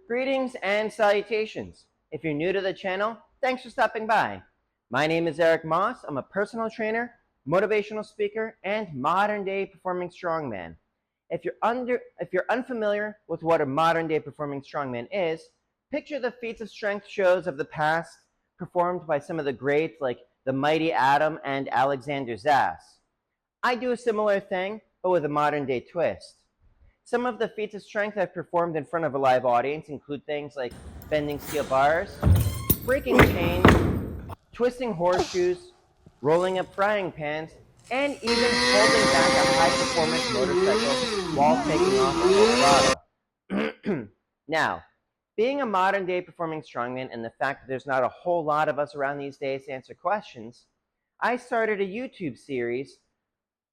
Greetings and salutations. If you're new to the channel, thanks for stopping by. My name is Eric Moss. I'm a personal trainer, motivational speaker, and modern-day performing strongman. If you're unfamiliar with what a modern-day performing strongman is, picture the feats of strength shows of the past performed by some of the greats like the mighty Adam and Alexander Zass. I do a similar thing, but with a modern-day twist. Some of the feats of strength I've performed in front of a live audience include things like bending steel bars, breaking chains, twisting horseshoes, rolling up frying pans, and even holding back a high-performance motorcycle while taking off at full throttle. Now, being a modern-day performing strongman and the fact that there's not a whole lot of us around these days to answer questions, I started a YouTube series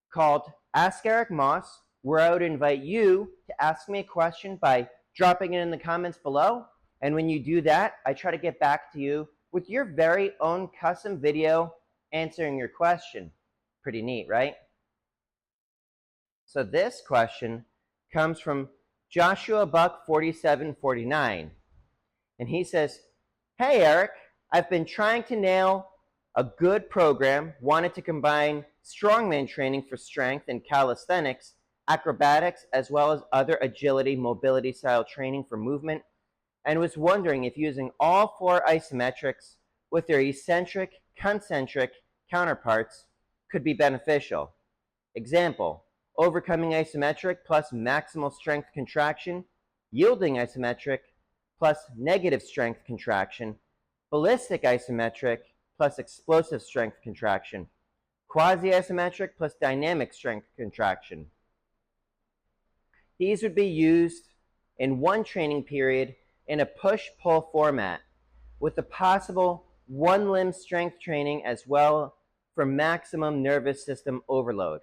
called Ask Eric Moss, where I would invite you to ask me a question by dropping it in the comments below. And when you do that, I try to get back to you with your very own custom video answering your question. Pretty neat, right? So this question comes from Joshua Buck 4749. And he says, "Hey Eric, I've been trying to nail a good program, wanted to combine strongman training for strength and calisthenics, acrobatics, as well as other agility, mobility style training for movement, and was wondering if using all four isometrics with their eccentric, concentric counterparts could be beneficial. Example, overcoming isometric plus maximal strength contraction, yielding isometric plus negative strength contraction, ballistic isometric plus explosive strength contraction, quasi-isometric plus dynamic strength contraction. These would be used in one training period in a push-pull format with the possible one-limb strength training as well for maximum nervous system overload.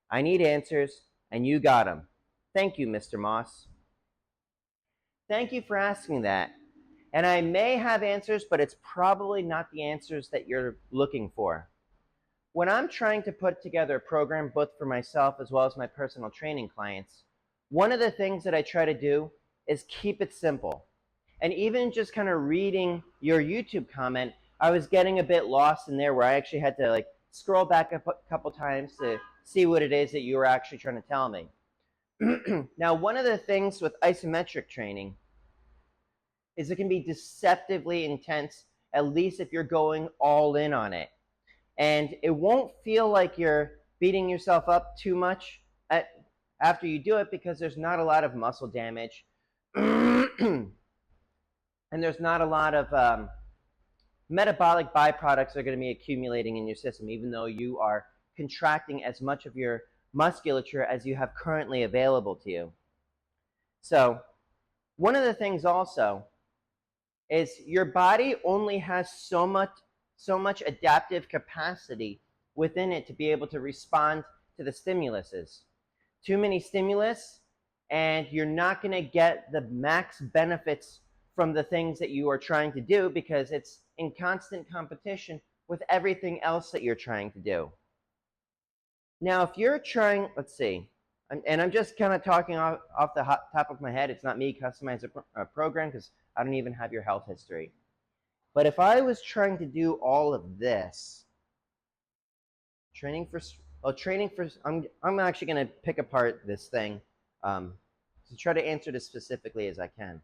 I need answers, and you got them. Thank you, Mr. Moss." Thank you for asking that. And I may have answers, but it's probably not the answers that you're looking for. When I'm trying to put together a program both for myself as well as my personal training clients, one of the things that I try to do is keep it simple. And even just kind of reading your YouTube comment, I was getting a bit lost in there where I actually had to scroll back a couple times to see what it is that you were actually trying to tell me. Now, one of the things with isometric training is it can be deceptively intense, at least if you're going all in on it. And it won't feel like you're beating yourself up too much after you do it because there's not a lot of muscle damage. And there's not a lot of metabolic byproducts that are going to be accumulating in your system, even though you are contracting as much of your musculature as you have currently available to you. So one of the things also is your body only has so much adaptive capacity within it to be able to respond to the stimuluses. Too many stimulus, and you're not going to get the max benefits from the things that you are trying to do because it's in constant competition with everything else that you're trying to do. Now, if you're trying, let's see, and I'm just kind of talking off the top of my head. It's not me customizing a program because I don't even have your health history. But if I was trying to do all of this, I'm actually going to pick apart this thing to try to answer this specifically as I can.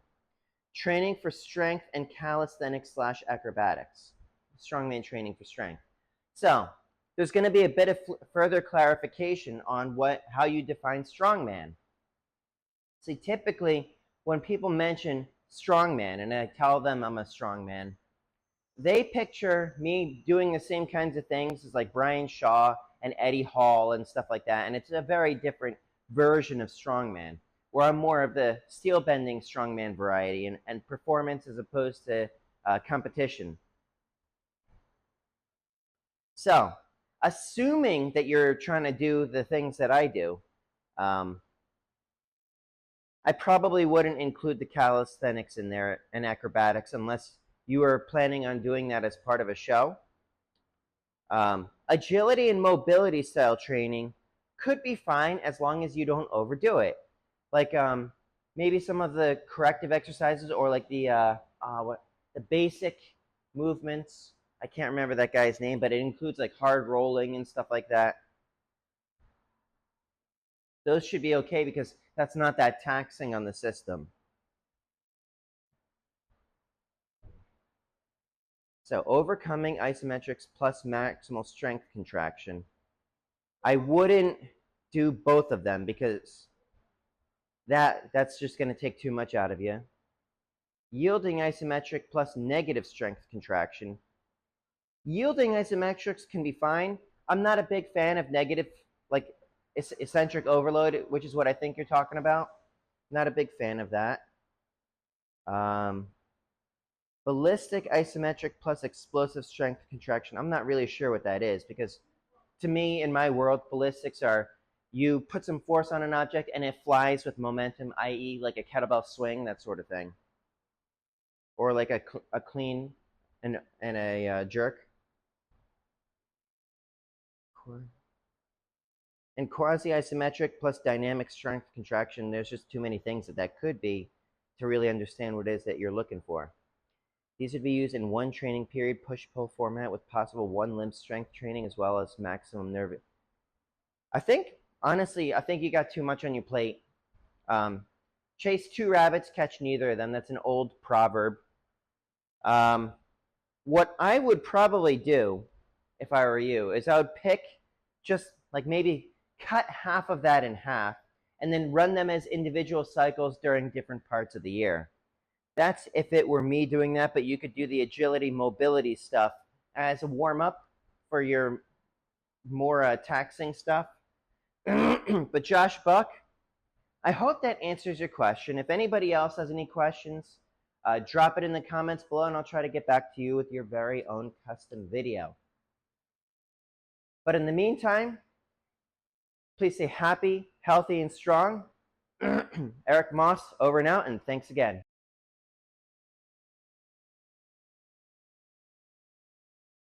Training for strength and calisthenics / acrobatics. Strongman training for strength. So there's going to be a bit of further clarification on how you define strongman. See, typically when people mention strongman and I tell them I'm a strongman, they picture me doing the same kinds of things as like Brian Shaw and Eddie Hall and stuff like that. And it's a very different version of strongman, where I'm more of the steel bending strongman variety and performance as opposed to competition. So assuming that you're trying to do the things that I do, I probably wouldn't include the calisthenics in there and acrobatics unless you are planning on doing that as part of a show. Agility and mobility style training could be fine as long as you don't overdo it. Like maybe some of the corrective exercises, or like the basic movements. I can't remember that guy's name, but it includes like hard rolling and stuff like that. Those should be okay because that's not that taxing on the system. So overcoming isometrics plus maximal strength contraction. I wouldn't do both of them because that's just going to take too much out of you. Yielding isometric plus negative strength contraction. Yielding isometrics can be fine. I'm not a big fan of negative, like eccentric overload, which is what I think you're talking about. Not a big fan of that. Ballistic isometric plus explosive strength contraction. I'm not really sure what that is because to me, in my world, ballistics are you put some force on an object and it flies with momentum, i.e. like a kettlebell swing, that sort of thing. Or like a clean and a jerk. And quasi-isometric plus dynamic strength contraction, there's just too many things that could be to really understand what it is that you're looking for. These would be used in one training period, push-pull format with possible one limb strength training as well as maximum nerve. Honestly, I think you got too much on your plate. Chase two rabbits, catch neither of them. That's an old proverb. What I would probably do if I were you is I would pick just like maybe cut half of that in half and then run them as individual cycles during different parts of the year. That's if it were me doing that, but you could do the agility, mobility stuff as a warm-up for your more taxing stuff. But Josh Buck, I hope that answers your question. If anybody else has any questions, drop it in the comments below, and I'll try to get back to you with your very own custom video. But in the meantime, please stay happy, healthy, and strong. Eric Moss, over and out, and thanks again.